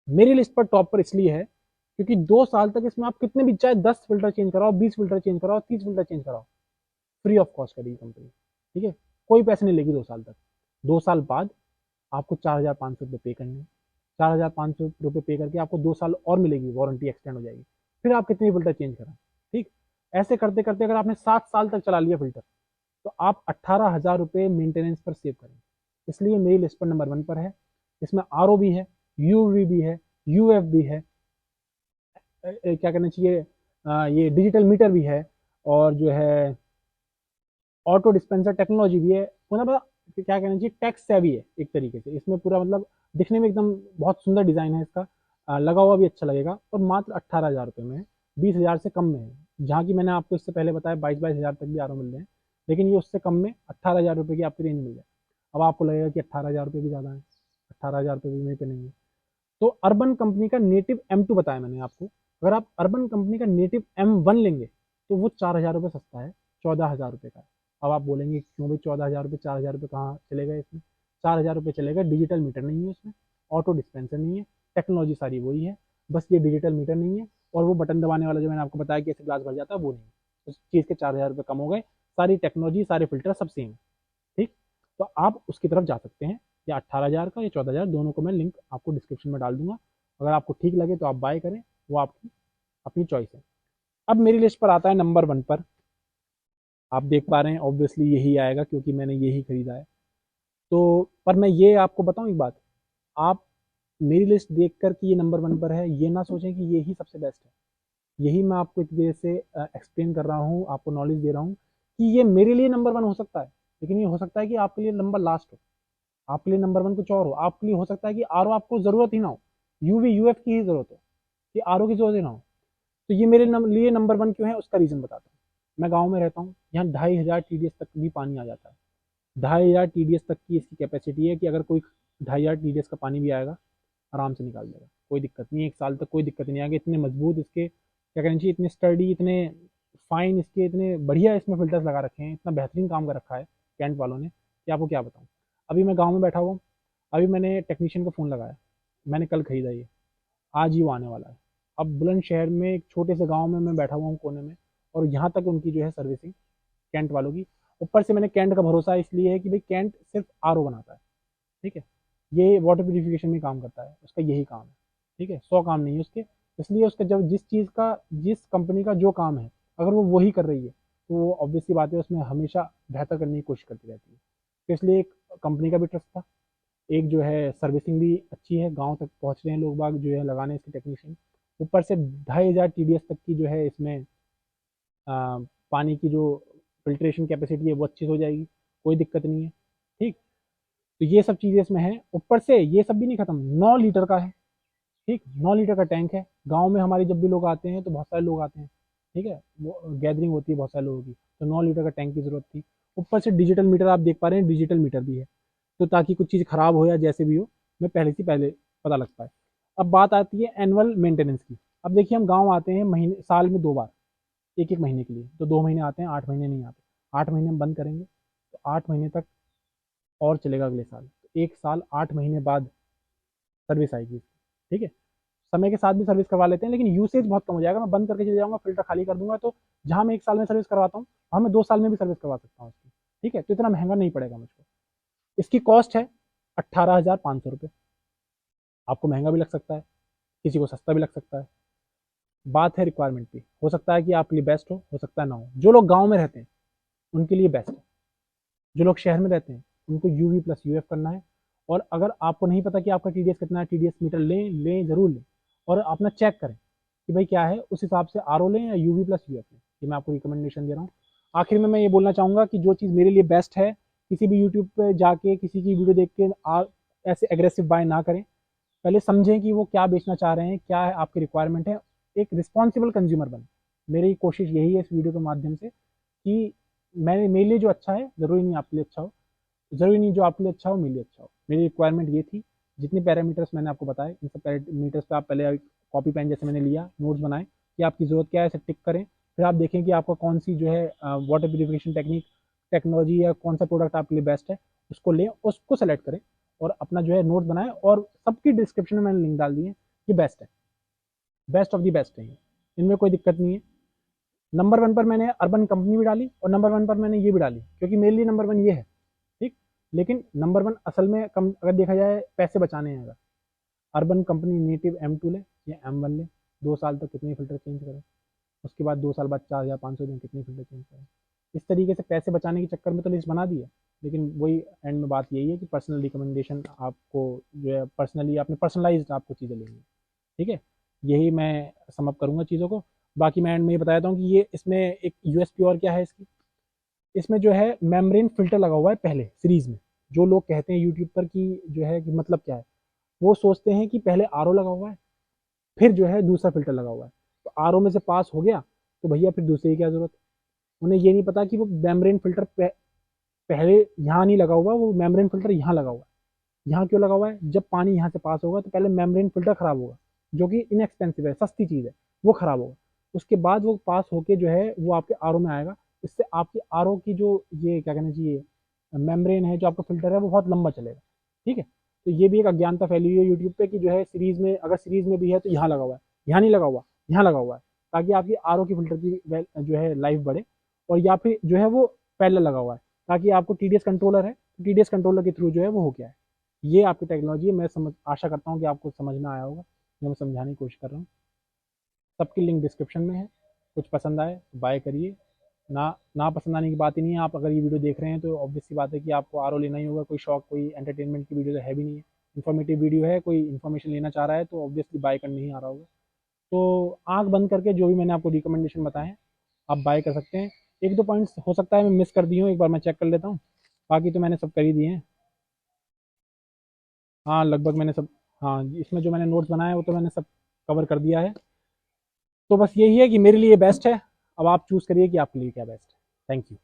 मेरी लिस्ट पर टॉप पर इसलिए है क्योंकि 2 साल तक इसमें आप कितने भी चाहे 10 फिल्टर चेंज कराओ, 20 फिल्टर चेंज कराओ, 30 फिल्टर चेंज कराओ, फ्री ऑफ कॉस्ट करेगी कंपनी। ठीक है, कोई पैसे नहीं लेगी 2 साल तक। 2 साल बाद आपको 4,500 रुपये पे करने हैं। 4,500 रुपये पे करके आपको 2 साल और मिलेगी, वारंटी एक्सटेंड हो जाएगी। फिर आप कितने फिल्टर चेंज कराएं। ठीक, ऐसे करते करते अगर आपने 7 साल तक चला लिया फिल्टर, तो आप 18,000 रुपये मेंटेनेंस पर सेव करें। इसलिए मेरी लिस्ट पर नंबर 1 पर है। इसमें आर भी है, यूवी भी है, यूएफ भी है, क्या कहना चाहिए, ये डिजिटल मीटर भी है, और जो है ऑटो डिस्पेंसर टेक्नोलॉजी भी है। मतलब क्या कहना चाहिए, टैक्स सेवी है एक तरीके से। इसमें पूरा मतलब दिखने में एकदम बहुत सुंदर डिज़ाइन है इसका, लगा हुआ भी अच्छा लगेगा। और मात्र 18,000 रुपये में है, 20,000 से कम में है। जहाँ की मैंने आपको इससे पहले बताया 22,000 तक भी आर मिल रहे हैं, लेकिन ये उससे कम में 18,000 रुपये की आपकी रेंज मिल जाए। अब आपको लगेगा कि 18,000 रुपये भी ज़्यादा है, 18,000 रुपये भी नहीं पे नहीं है। तो अर्बन कंपनी का नेटिव M2 बताया मैंने आपको। अगर आप अर्बन कंपनी का नेटिव M1 लेंगे तो वो 4,000 रुपये सस्ता है, 14,000 रुपये का है। अब आप बोलेंगे क्यों भाई 14,000 रुपये, 4,000 रुपये कहाँ चले गए इसमें? 4,000 रुपये चलेगा, डिजिटल मीटर नहीं है इसमें, ऑटो डिस्पेंसर नहीं है, टेक्नोलॉजी सारी वही है, बस ये डिजिटल मीटर नहीं है। और वो बटन दबाने वाला जो मैंने आपको बताया कि ऐसे ग्लास भर जाता है, वो नहीं है। उस चीज़ के 4,000 रुपये कम हो गए, सारी टेक्नोलॉजी सारे फिल्टर सब सेम है। ठीक, तो आप उसकी तरफ जा सकते हैं, या 18,000 का या 14,000, दोनों को मैं लिंक आपको डिस्क्रिप्शन में डाल दूंगा। अगर आपको ठीक लगे तो आप बाय करें, वो आपकी अपनी चॉइस है। अब मेरी लिस्ट पर आता है नंबर 1 पर। आप देख पा रहे हैं ऑब्वियसली यही आएगा क्योंकि मैंने यही खरीदा है। तो पर मैं ये आपको बताऊं एक बात, आप मेरी लिस्ट देख कर कि ये नंबर 1 पर है, ये ना सोचें कि ये ही सबसे बेस्ट है। यही मैं आपको इतनी देर से एक्सप्लेन कर रहा हूँ, आपको नॉलेज दे रहा हूँ कि ये मेरे लिए नंबर 1 हो सकता है, लेकिन ये हो सकता है कि आपके लिए नंबर लास्ट हो, आपके लिए नंबर 1 कुछ और हो। आपके लिए हो सकता है कि आर आपको ज़रूरत ही ना हो, यूवी यूएफ की ही ज़रूरत हो, कि आर की ज़रूरत ही ना हो। तो ये मेरे लिए नंबर 1 क्यों है, उसका रीज़न बताता हूँ। मैं गाँव में रहता हूँ, यहाँ 2,500 TDS तक भी पानी आ जाता है। 2,500 TDS तक की इसकी कैपेसिटी है कि अगर कोई 2,500 TDS का पानी भी आएगा, आराम से निकाल देगा, कोई दिक्कत नहीं है। 1 साल तक कोई दिक्कत नहीं आएगी। इतने मजबूत इसके क्या कहना चाहिए, इतने स्टडी, इतने फाइन इसके, इतने बढ़िया इसमें फिल्टर्स लगा रखे हैं, इतना बेहतरीन काम कर रखा है कैंट वालों ने कि आपको क्या बताऊँ। अभी मैं गाँव में बैठा हुआ हूँ, अभी मैंने टेक्नीशियन को फ़ोन लगाया, मैंने कल खरीदा ये, आज ही वो आने वाला है। अब बुलंदशहर में एक छोटे से गाँव में मैं बैठा हुआ हूँ कोने में, और यहाँ तक उनकी जो है सर्विसिंग कैंट वालों की। ऊपर से मैंने कैंट का भरोसा इसलिए है कि भाई कैंट सिर्फ आरओ बनाता है। ठीक है, ये वाटर प्यूरिफिकेशन में काम करता है, उसका यही काम है। ठीक है, 100 काम नहीं है उसके। इसलिए उसका जब जिस चीज़ का, जिस कंपनी का जो काम है, अगर वो वही कर रही है, तो वो ऑब्वियस सी बात है उसमें हमेशा बेहतर करने की कोशिश करती रहती है। तो इसलिए एक कंपनी का भी ट्रस्ट था, एक जो है सर्विसिंग भी अच्छी है, गाँव तक पहुँच रहे हैं लोग बाग जो है लगाने इसके टेक्नीशियन। ऊपर से 2,500 TDS तक की जो है इसमें पानी की जो फ़िल्ट्रेशन कैपेसिटी है वो अच्छी हो जाएगी, कोई दिक्कत नहीं है। ठीक, तो ये सब चीज़ें इसमें हैं। ऊपर से ये सब भी नहीं खत्म, 9 लीटर का है। ठीक, 9 लीटर का टैंक है। गाँव में हमारे जब भी लोग आते हैं तो बहुत सारे लोग आते हैं, ठीक है, वो गैदरिंग होती है बहुत सारे लोगों की, तो 9 लीटर का टैंक की ज़रूरत थी। ऊपर से डिजिटल मीटर आप देख पा रहे हैं, डिजिटल मीटर भी है, तो ताकि कुछ चीज़ ख़राब हो या जैसे भी हो, मैं पहले से पहले पता लग पाए। अब बात आती है एनुअल मेंटेनेंस की। अब देखिए हम गाँव आते हैं महीने साल में 2 बार, एक एक महीने के लिए, तो 2 महीने आते हैं, 8 महीने नहीं आते। 8 महीने हम बंद करेंगे तो 8 महीने तक और चलेगा अगले साल, तो 1 साल 8 महीने बाद सर्विस आएगी इसकी। ठीक है, समय के साथ भी सर्विस करवा लेते हैं, लेकिन यूसेज बहुत कम हो जाएगा। मैं बंद करके चले जाऊँगा, फ़िल्टर खाली कर दूँगा, तो जहाँ मैं 1 साल में सर्विस करवाता हूँ, वहाँ मैं 2 साल में भी सर्विस करवा सकता हूँ इसकी। ठीक है, तो इतना महँगा नहीं पड़ेगा मुझको। इसकी कॉस्ट है 18,500 रुपये। आपको महँगा भी लग सकता है, किसी को सस्ता भी लग सकता है। बात है रिक्वायरमेंट की, हो सकता है कि आपके लिए बेस्ट हो सकता है ना हो। जो लोग गाँव में रहते हैं, उनके लिए बेस्ट है। जो लोग शहर में रहते हैं, उनको यूवी प्लस यूएफ करना है। और अगर आपको नहीं पता कि आपका टीडीएस कितना है, टीडीएस मीटर लें ज़रूर लें, और अपना चेक करें कि भाई क्या है, उस हिसाब से आरओ लें या यूवी प्लस यूएफ लें। ये मैं आपको रिकमेंडेशन दे रहा हूँ। आखिर में मैं ये बोलना चाहूँगा कि जो चीज़ मेरे लिए बेस्ट है, किसी भी यूट्यूब पे जाके किसी की वीडियो देख के ऐसे एग्रेसिव बाय ना करें। पहले समझें कि वो क्या बेचना चाह रहे हैं, क्या है आपकी रिक्वायरमेंट है, एक रिस्पॉन्सिबल कंज्यूमर बने। मेरी कोशिश यही है इस वीडियो के माध्यम से कि मेरे लिए जो अच्छा है ज़रूरी नहीं आपके लिए अच्छा हो, ज़रूरी नहीं जो आपके लिए अच्छा हो मेरे लिए अच्छा हो। मेरी रिक्वायरमेंट ये थी। जितने पैरामीटर्स मैंने आपको बताए, इन सब पैरामीटर्स पे आप पहले कॉपी पेन जैसे मैंने लिया, नोट्स बनाए कि आपकी ज़रूरत क्या है, इसे टिक करें। फिर आप देखें कि आपका कौन सी जो है वाटर प्यूरिफिकेशन टेक्निक टेक्नोलॉजी या कौन सा प्रोडक्ट आपके लिए बेस्ट है, उसको लें, उसको सेलेक्ट करें और अपना जो है नोट बनाएं। और सबकी डिस्क्रिप्शन में मैंने लिंक डाल दिए, ये बेस्ट है, बेस्ट ऑफ द बेस्ट है, इनमें कोई दिक्कत नहीं है। नंबर 1 पर मैंने अर्बन कंपनी भी डाली और नंबर 1 पर मैंने ये भी डाली क्योंकि मेरे लिए नंबर 1 ये है, ठीक। लेकिन नंबर 1 असल में कम अगर देखा जाए पैसे बचाने हैं, अगर अर्बन कंपनी नेटिव M2 ले या M1 ले, 2 साल तक कितने फिल्टर चेंज करें, उसके बाद 2 साल बाद 4,500 दिन कितने फिल्टर चेंज करें। इस तरीके से पैसे बचाने के चक्कर में तो लिस्ट बना दी है, लेकिन वही एंड में बात यही है कि पर्सनल रिकमेंडेशन आपको जो है पर्सनली आपने पर्सनलाइज्ड आपको चीज़ें लेनी है, ठीक है। यही मैं समअप करूँगा चीज़ों को। बाकी मैं एंड में ये बताता हूँ कि ये इसमें एक यूएसपी और क्या है इसकी, इसमें जो है मेम्ब्रेन फिल्टर लगा हुआ है पहले सीरीज में। जो लोग कहते हैं यूट्यूब पर कि जो है कि मतलब क्या है, वो सोचते हैं कि पहले आरओ लगा हुआ है फिर जो है दूसरा फिल्टर लगा हुआ है, तो आरओ में से पास हो गया तो भैया फिर दूसरे की क्या जरूरत। उन्हें ये नहीं पता कि वो मेम्ब्रेन फिल्टर पहले यहाँ नहीं लगा हुआ, वो मेम्ब्रेन फिल्टर यहाँ लगा हुआ है। यहाँ क्यों लगा हुआ है, जब पानी यहाँ से पास होगा तो पहले मेम्ब्रेन फिल्टर खराब होगा, जो कि इनएक्सपेंसिव है, सस्ती चीज़ है, वो खराब होगा। उसके बाद वो पास होके जो है वो आपके आरओ में आएगा। इससे आपकी आरओ की जो ये क्या कहना चाहिए मेम्ब्रेन है, जो आपका फिल्टर है, वो बहुत लंबा चलेगा, ठीक है। तो ये भी एक अज्ञानता फैली हुई है यूट्यूब पे कि जो है सीरीज में, अगर सीरीज में भी है तो यहाँ लगा हुआ है, यहाँ नहीं लगा हुआ, यहाँ लगा हुआ है, ताकि आपकी आरओ की फिल्टर की जो है लाइफ बढ़े। और या फिर जो है वो पैरेलल लगा हुआ है ताकि आपको टीडीएस कंट्रोलर है, टीडीएस कंट्रोलर के थ्रू जो है वो हो गया है। ये आपकी टेक्नोलॉजी है। मैं समझ आशा करता हूँ कि आपको समझ में आया होगा जो मैं समझाने की कोशिश कर रहा हूँ। सबकी लिंक डिस्क्रिप्शन में है, कुछ पसंद आए तो बाय करिए, ना ना पसंद आने की बात ही नहीं है। आप अगर ये वीडियो देख रहे हैं तो ऑब्वियस सी बात है कि आपको आरओ लेना ही होगा, कोई शौक कोई एंटरटेनमेंट की वीडियो तो है भी नहीं है, इन्फॉर्मेटिव वीडियो है, कोई इन्फॉर्मेशन लेना चाह रहा है तो ऑब्वियसली बाय करने ही आ रहा होगा। तो आंख बंद करके जो भी मैंने आपको रिकमेंडेशन बताए हैं आप बाय कर सकते हैं। एक दो पॉइंट्स हो सकता है मैं मिस कर दी हूँ, एक बार मैं चेक कर लेता हूँ, बाकी तो मैंने सब कर ही दिए हैं। हाँ लगभग मैंने सब, हाँ इसमें जो मैंने नोट्स बनाए वो तो मैंने सब कवर कर दिया है। तो बस यही है कि मेरे लिए बेस्ट है, अब आप चूज़ करिए कि आपके लिए क्या बेस्ट है। Thank you.